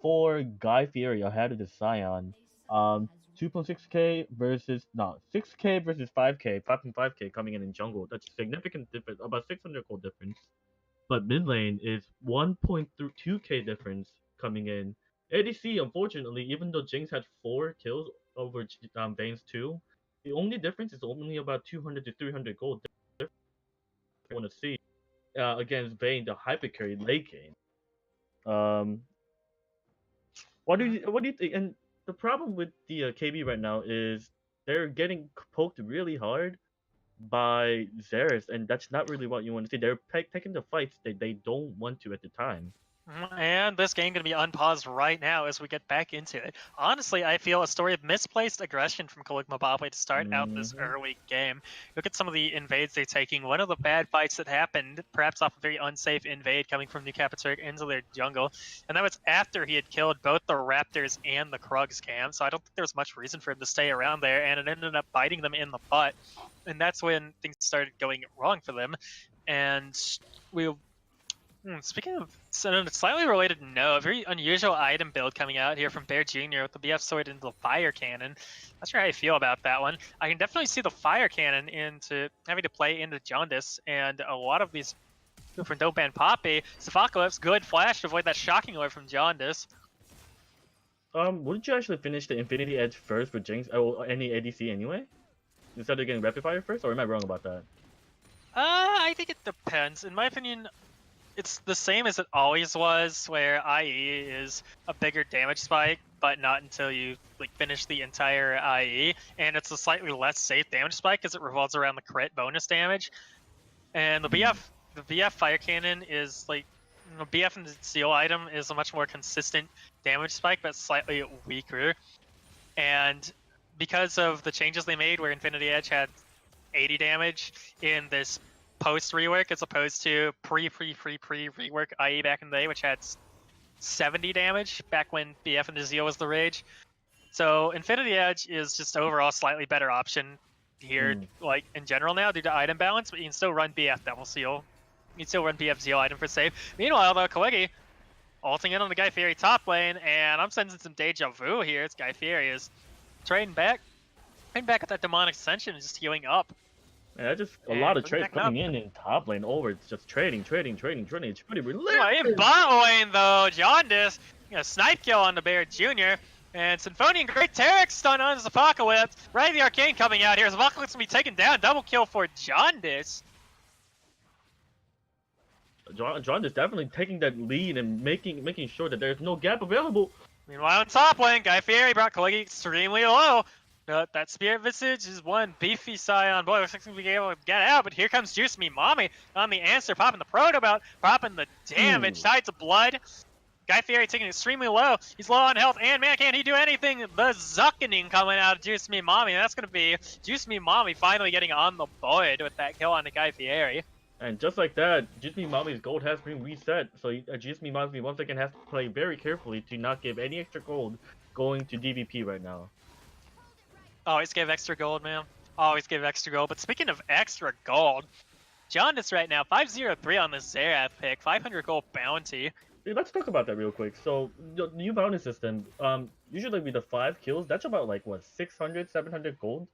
for Guy Fieri ahead of the Scion. 2.6k versus 6k versus 5k, 5.5k coming in jungle. That's a significant difference, about 600 gold difference. But mid lane is 1.2k difference coming in. ADC, unfortunately, even though Jinx had 4 kills over Vayne's 2, the only difference is only about 200 to 300 gold difference. I want to see against Vayne, the hyper carry late game. What do you think? And the problem with the KB right now is they're getting poked really hard by Xerath, and that's not really what you want to see. They're taking the fights they don't want to at the time. And this game going to be unpaused right now as we get back into it. Honestly, I feel a story of misplaced aggression from Caligula Zimbabwe to start out this early game. Look at some of the invades they're taking. One of the bad fights that happened, perhaps off a very unsafe invade coming from New Capiturg into their jungle, and that was after he had killed both the Raptors and the Krugs camp, so I don't think there was much reason for him to stay around there, and it ended up biting them in the butt, and that's when things started going wrong for them. And speaking of a slightly related note, a very unusual item build coming out here from Bear Jr. with the BF sword into the fire cannon. Not sure how I feel about that one. I can definitely see the fire cannon into having to play into Jaundice, and a lot of these from Don't Ban Poppy. Zafaklit's good flash to avoid that shocking alert from Jaundice. Wouldn't you actually finish the Infinity Edge first for Jinx or any ADC anyway? Instead of getting rapid fire first, or am I wrong about that? I think it depends. In my opinion, it's the same as it always was, where IE is a bigger damage spike, but not until you finish the entire IE, and it's a slightly less safe damage spike because it revolves around the crit bonus damage. And the BF fire cannon is BF and the seal item is a much more consistent damage spike, but slightly weaker. And because of the changes they made, where Infinity Edge had 80 damage in this post rework as opposed to pre rework IE back in the day, which had 70 damage back when BF and Ezio was the rage. So Infinity Edge is just overall slightly better option here, in general now due to item balance, but you can still run BF Devil Seal. You can still run BF Zeal item for save. Meanwhile, though, Kalegi ulting in on the Guy Fieri top lane, and I'm sensing some deja vu here. It's Guy Fieri is trading back at that Demonic Ascension and just healing up. Yeah, just a lot of trades coming in top lane over. It's just trading. It's pretty relentless. In bot lane, though, Jaundice, snipe kill on the Bear Jr. And Symphonian Great Terex stun on his Apocalypse. Right, the Arcane coming out here. His Apocalypse going to be taken down. Double kill for Jaundice. Jaundice definitely taking that lead and making sure that there's no gap available. Meanwhile, in top lane, Guy Fieri brought Kalegi extremely low. That Spirit Visage is one beefy Scion. Boy, looks like he's going to be able to get out, but here comes Juice Me Mommy on the answer, popping the Proto Belt, popping the damage, Tides of Blood. Guy Fieri taking extremely low. He's low on health, and man, can't he do anything? The Zuckening coming out of Juice Me Mommy. That's going to be Juice Me Mommy finally getting on the board with that kill on the Guy Fieri. And just like that, Juice Me Mommy's gold has been reset, so Juice Me Mommy once again has to play very carefully to not give any extra gold going to DBP right now. Always give extra gold, man. Always give extra gold. But speaking of extra gold, Jaundice right now, 503 on the Xerath pick, 500 gold bounty. Hey, let's talk about that real quick. So, the new bounty system, usually with the 5 kills, that's about like, what, 600, 700 gold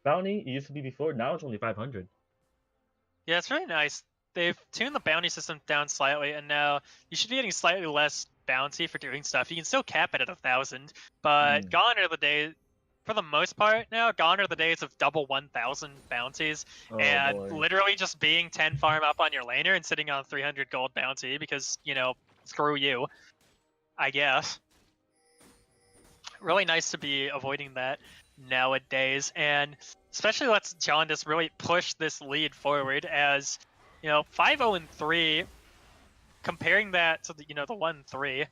bounty? It used to be before, now it's only 500. Yeah, it's really nice. They've tuned the bounty system down slightly, and now you should be getting slightly less bounty for doing stuff. You can still cap it at 1,000, but gone are the days, for the most part now, gone are the days of double 1,000 bounties, and literally just being 10 farm up on your laner and sitting on 300 gold bounty because, you know, screw you, I guess. Really nice to be avoiding that nowadays, and especially lets Jaundice really push this lead forward as, you know, 5-0-3, comparing that to the, you know, the 1-3.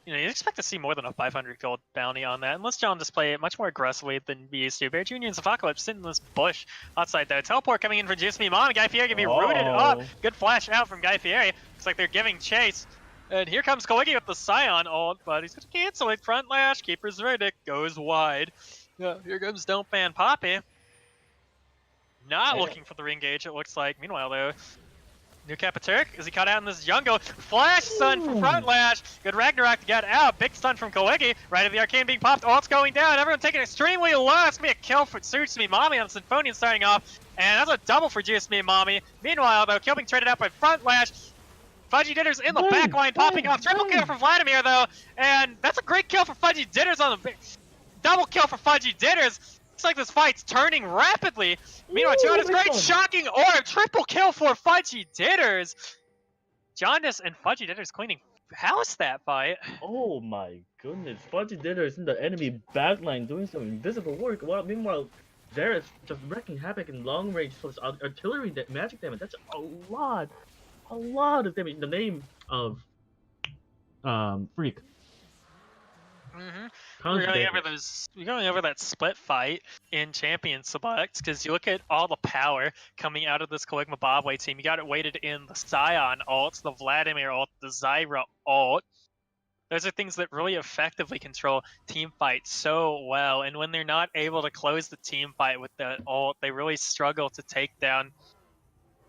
You know, you expect to see more than a 500 gold bounty on that, unless Jaundice play it much more aggressively than we used to. Bear Jr. and Apocalypse sitting in this bush outside there. Teleport coming in for Juice Me Mom. Guy Fieri can be rooted up. Good flash out from Guy Fieri. Looks like they're giving chase. And here comes Kaliki with the Scion ult, but he's going to cancel it. Front lash, Keeper's Verdict goes wide. Yeah, here comes Don't Ban Poppy. Not looking for the re-engage, it looks like. Meanwhile, though, New Capaturk, is he caught out in this jungle? Flash stun from Front Lash. Good Ragnarok to get out. Big stun from Kaliki. Right of the Arcane being popped. Ult's going down. Everyone taking extremely low. That's going to be a kill for Juice Me Mommy on Symphonian starting off. And that's a double for Juice Me Mommy. Meanwhile, though, kill being traded out by Front Lash. Fudgy Ditters in the backline popping off. Triple kill for Vladimir, though. And that's a great kill for Fudgy Ditters on the... Double kill for Fudgy Ditters. Looks like this fight's turning rapidly. Meanwhile, Jaundice, great shocking orb. Triple kill for Fudgy Ditters. Jaundice and Fudgy Ditters cleaning house that fight. Oh my goodness. Fudgy Ditters in the enemy backline doing some invisible work. Well, meanwhile, Xerath just wrecking havoc in long range. So it's artillery magic damage. That's a lot of damage in the name of Freak. We're going over that split fight in Champion Select because you look at all the power coming out of this Caligma Bobway team. You got it weighted in the Scion ult, the Vladimir ult, the Zyra ult. Those are things that really effectively control team fights so well, and when they're not able to close the team fight with that ult, they really struggle to take down.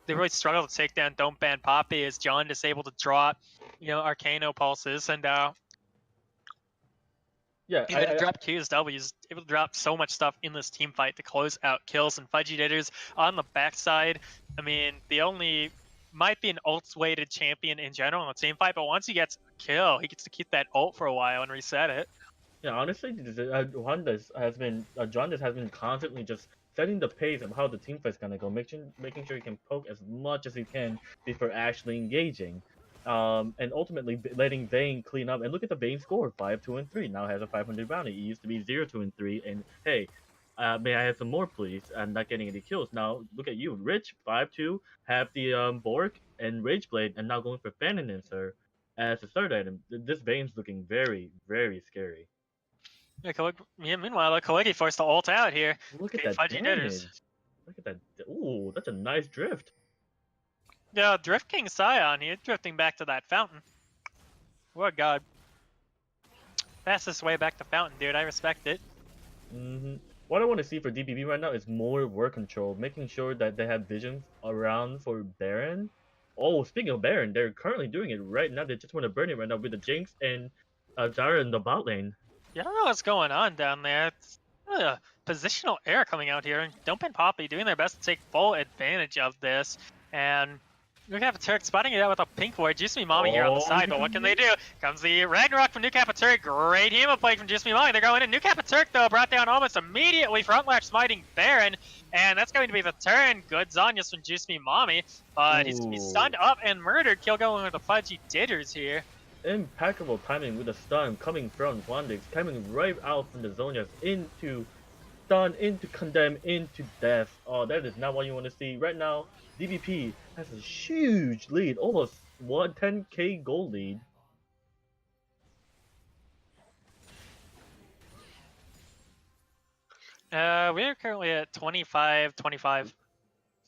Don't Ban Poppy as Jaundice able to drop, you know, Arcano pulses and able to drop Qs, Ws, able to drop so much stuff in this team fight to close out kills. And Fudgy Ditters on the backside, I mean, might be an ult-weighted champion in general in the team fight, but once he gets a kill, he gets to keep that ult for a while and reset it. Yeah, honestly, Jaundice has been constantly just setting the pace of how the team fight's gonna go, making sure he can poke as much as he can before actually engaging. And ultimately letting Vayne clean up. And look at the Vayne score, 5-2-3. Now has a 500 bounty. It used to be 0-2-3. And hey, may I have some more, please? I'm not getting any kills. Now look at you, Rich, 5-2, have the Bork and Rageblade, and now going for Fanninenser as a third item. This Vayne's looking very, very scary. Yeah, meanwhile, Kaliki forced the ult out here. Look at that damage. Look at that. Ooh, that's a nice drift. Yeah, Drift King Scion here, drifting back to that fountain. What a god. Fastest way back to fountain, dude. I respect it. What I want to see for DBP right now is more work control, making sure that they have visions around for Baron. Oh, speaking of Baron, they're currently doing it right now. They just want to burn it right now with the Jinx and Zara in the bot lane. Yeah, I don't know what's going on down there. It's a positional error coming out here, and Don't Ban Poppy doing their best to take full advantage of this. And New Capaturk spotting it out with a pink ward. Juice Me Mommy here on the side, but what can they do? Comes the Ragnarok from New Capaturk. Great Hemo play from Juice Me Mommy. They're going in. New Capaturk, though, brought down almost immediately. Front lash smiting Baron, and that's going to be the turn. Good Zanyas from Juice Me Mommy, but he's going to be stunned up and murdered. Kill going with the Fudgy Ditters here. Impeccable timing with the stun coming from Wandix, coming right out from the Zonyas into stun, into condemn, into death. Oh, that is not what you want to see. Right now, DBP has a huge lead, almost 10k gold lead. We're currently at 25.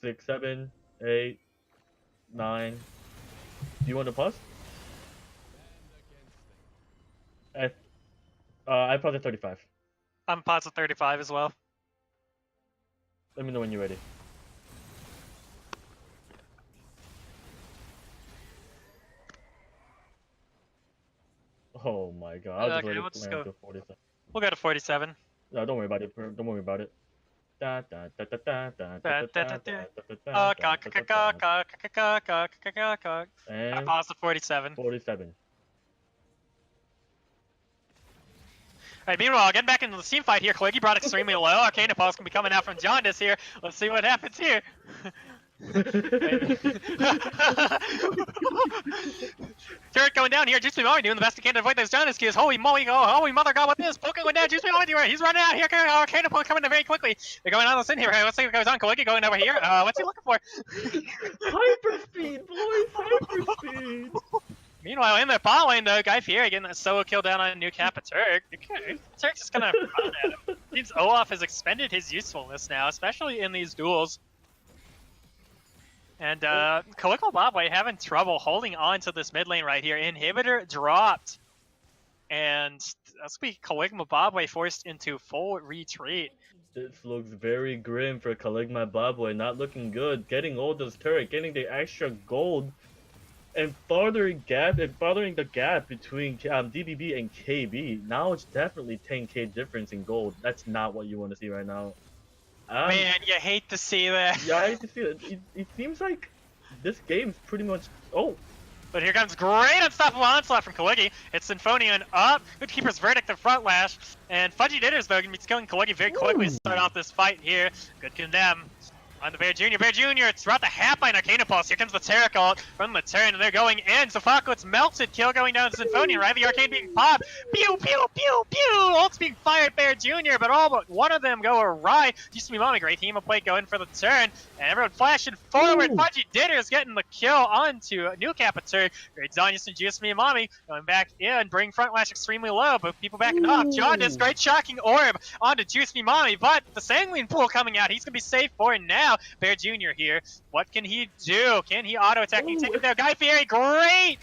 6, 7, 8, 9. Do you want to pause? I paused at 35. I'm pots at 35 as well. Let me know when you're ready. Oh my god, I'll just Okay, let let's it go. to 47. We'll go to 47. No, don't worry about it. Don't worry about it. I paused at 47. 47. Alright, meanwhile, getting back into the team fight here, Quiggy brought extremely low. Arcana Pulse can be coming out from Jaundice here. Let's see what happens here. Turret going down here. Juice Mommy doing the best he can to avoid those Jaundice kills. Holy moly, holy mother god, what this? Poker going down. Juice Mommy, he's running out here. Arcana Pulse coming in very quickly. They're going on this in here. Let's see what goes on. Quiggy going over here. What's he looking for? Hyperspeed, boys! Hyperspeed! Meanwhile, in the bot lane, though, Guy Fieri getting that solo kill down on New Kappa Turk. Okay, Turk's just gonna run at him. Seems Olaf has expended his usefulness now, especially in these duels. And Calicule Bobway having trouble holding on to this mid lane right here. Inhibitor dropped. And that's gonna be Caligma Bobway forced into full retreat. This looks very grim for Caligma Bobway, not looking good. Getting all those turret, getting the extra gold. And furthering the gap between DBB and KB. Now it's definitely 10k difference in gold. That's not what you want to see right now. Man, you hate to see that. Yeah, I hate to see it. It seems like this game's pretty much... Oh! But here comes great unstoppable onslaught from Kaligi. It's Symphonian up. Good Keeper's Verdict and front lash. And Fudgy Ditters, though, going to be killing Kaligi very quickly to start off this fight here. Good condemn. On the Bear Jr. Bear Jr. throughout the half line Arcana Pulse. Here comes the Terra Cult from the turn, and they're going in. Zafako, it's melted. Kill going down to Symphonian, right? The Arcane being popped. Pew, pew, pew, pew. Ult's being fired, Bear Jr., but all but one of them go awry. Used to be Mommy. Great team of play going for the turn. And everyone flashing forward. Fudgy Ditters getting the kill onto New Capitur. Great Zonius and Juice Me Mommy going back in. Bring front lash extremely low, but people backing off. Jaundice, great shocking orb onto Juice Me Mommy, but the Sanguine Pool coming out. He's going to be safe for now. Bear Jr. here. What can he do? Can he auto-attack? Can he take him down? Guy Fieri, great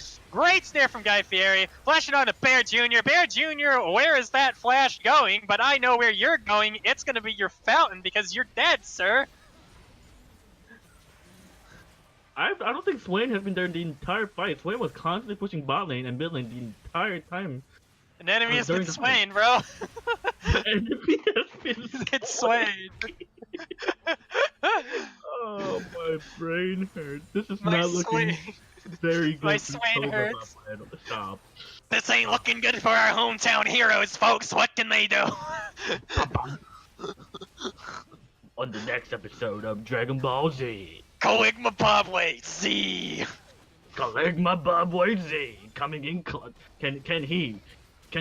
snare from Guy Fieri. Flashing on to Bear Jr. Bear Jr., where is that flash going? But I know where you're going. It's going to be your fountain because you're dead, sir. I don't think Swain has been there the entire fight. Swain was constantly pushing bot lane and mid lane the entire time. An enemy has been Swain, bro. Enemy has been It's Swain. Oh, my brain hurts. This is My not looking very good. My Swain hurts. Stop. This ain't looking good for our hometown heroes, folks. What can they do? On the next episode of Dragon Ball Z. Caligma Bobway Z. Caligma Bobway Z coming in. Can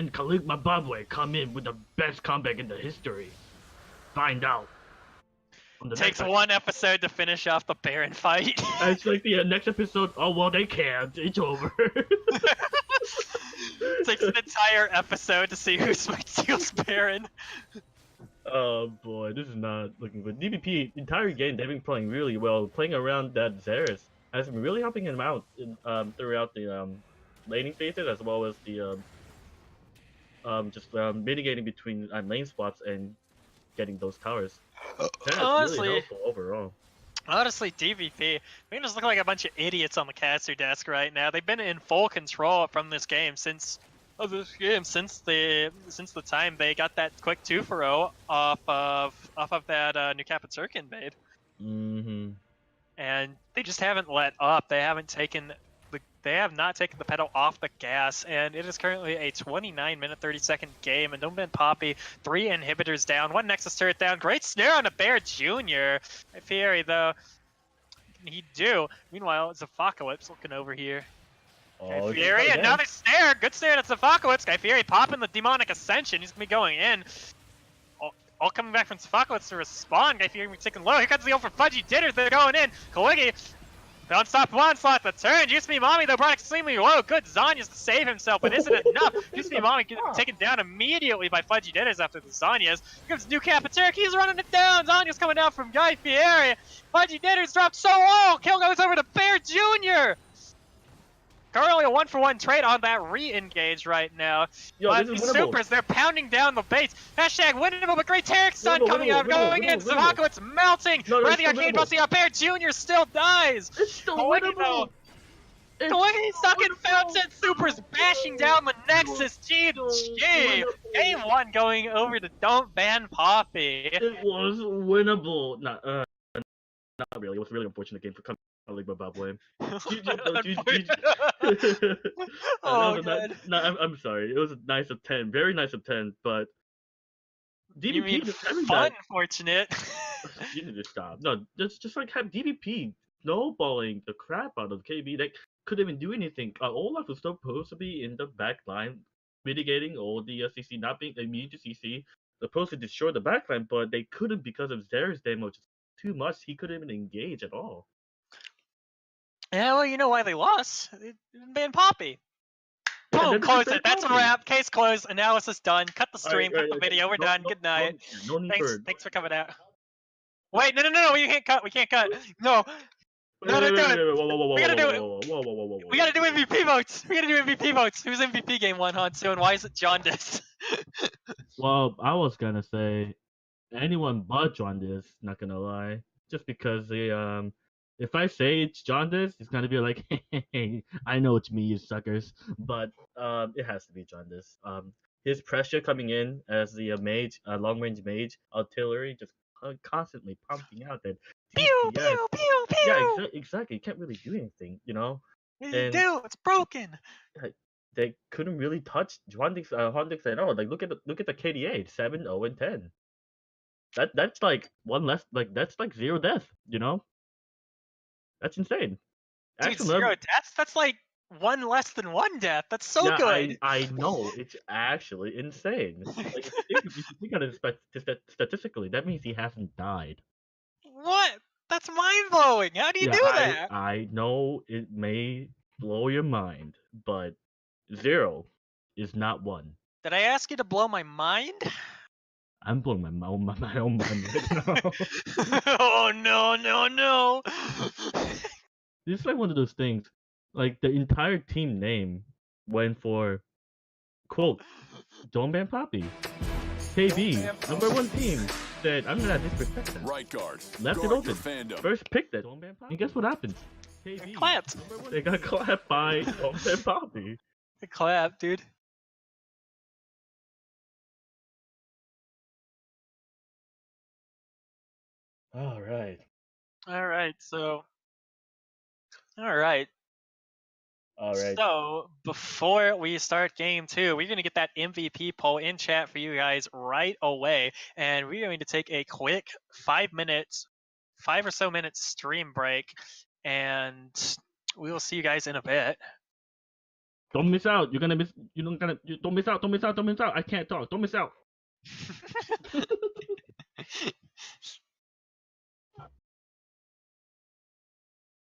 Caligma Bobway come in with the best comeback in the history? Find out. Takes one episode to finish off the Baron fight. It's like the next episode. Oh well, they can't. It's over. Takes an entire episode to see who steals Baron. Oh boy, this is not looking good. DBP entire game they've been playing really well, playing around that Xerath has been really helping him out in, throughout the laning phases as well as the mitigating between lane spots and getting those towers. That's honestly, really helpful overall. Honestly, DBP, we just look like a bunch of idiots on the caster desk right now. They've been in full control from this game since the time they got that quick 2-for-0 off of that New Kappa Turk invade. Mm-hmm. And they just haven't let up. They have not taken the pedal off the gas, and it is currently a 29-minute, 30-second game. And Don't Ben Poppy, 3 inhibitors down, 1 Nexus turret down. Great snare on a Bear Jr. Fieri, though, what can he do? Meanwhile, Zafakowips looking over here. Oh, Fieri, another snare. Good snare to Zafakowips. Guy Fieri popping the Demonic Ascension. He's going to be going in. all coming back from Tfakowitz to respond. Guy fearing taken low. Here comes the ult for Fudgy Ditters. They're going in. Kaligi, the unstoppable onslaught. The turn. Juice Me Mommy, though, brought extremely low. Good Zanyas to save himself, but isn't enough. Juice Me Mommy getting taken down immediately by Fudgy Ditters after the Zanyas. Here comes New Capateric. He's running it down. Zanya's coming down from Guy Fieri. Fudgy Ditters dropped so low. Kill goes over to Bear Jr. Currently a 1-for-1 trade on that re-engage right now. Yo, but the Supers, they're pounding down the base. Hashtag winnable, but great Tarek Sun coming out, going in. Tfakowitz melting. Right the arcade busting out. Bear Jr. still dies. It's still winnable. Kaligi stuck in Fountain. Supers bashing down the Nexus. GG. Game 1 going over to Don't Ban Poppy. It was winnable. Not really. It was a really unfortunate game for League of Blame. Oh, God. I'm sorry. It was a nice of 10. Very nice of 10, but DBP you mean just having fun, that... fortunate. You need to stop. No, just like have DBP snowballing the crap out of KB. They couldn't even do anything. Olaf was supposed to be in the back line, mitigating all the CC not being immune to CC. Supposed to destroy the backline, but they couldn't because of Zera's damage too much. He couldn't even engage at all. Yeah, well, you know why they lost. They didn't ban Poppy. Boom, close it. That's a wrap. Case closed. Analysis done. Cut the stream. Cut the video. We're done. Good night. Thanks for coming out. Wait, no. We can't cut. We can't cut. No. No, do it. We gotta do it. We gotta do MVP votes. We gotta do MVP votes. Who's MVP game 1, Hansu, and why is it Jaundice? Well, I was gonna say anyone but Jaundice, not gonna lie. Just because if I say it's Jaundice, it's gonna be like, hey, I know it's me, you suckers. But it has to be Jaundice. His pressure coming in as the mage, long range mage artillery, just constantly pumping out that pew, pew, pew, pew. Yeah, exactly. You can't really do anything, you know. What do you do? It's broken. They couldn't really touch Hondix at all. Like look at the KDA, 7-0-10. That's like one less. Like that's like 0 death. You know. That's insane. Dude, 0 deaths? That's like 1 less than 1 death. That's so good. I know. It's actually insane. Like, if you think on it statistically, that means he hasn't died. What? That's mind-blowing. How do you do that? I know it may blow your mind, but 0 is not 1. Did I ask you to blow my mind? I'm blowing my own mind right now. Oh, no. This is like one of those things. Like, the entire team name went for, quote, Don't Ban Poppy. KB, #1 team, said, I'm gonna disrespect that. Right guard. Left it open. First pick that Don't Ban Poppy. And guess what happens? KB, clapped. They got clapped by Don't Ban Poppy. They clapped, dude. All right. So, before we start game 2, we're going to get that MVP poll in chat for you guys right away. And we're going to take a quick 5 or so minutes stream break. And we will see you guys in a bit. Don't miss out. Don't miss out. I can't talk. Don't miss out.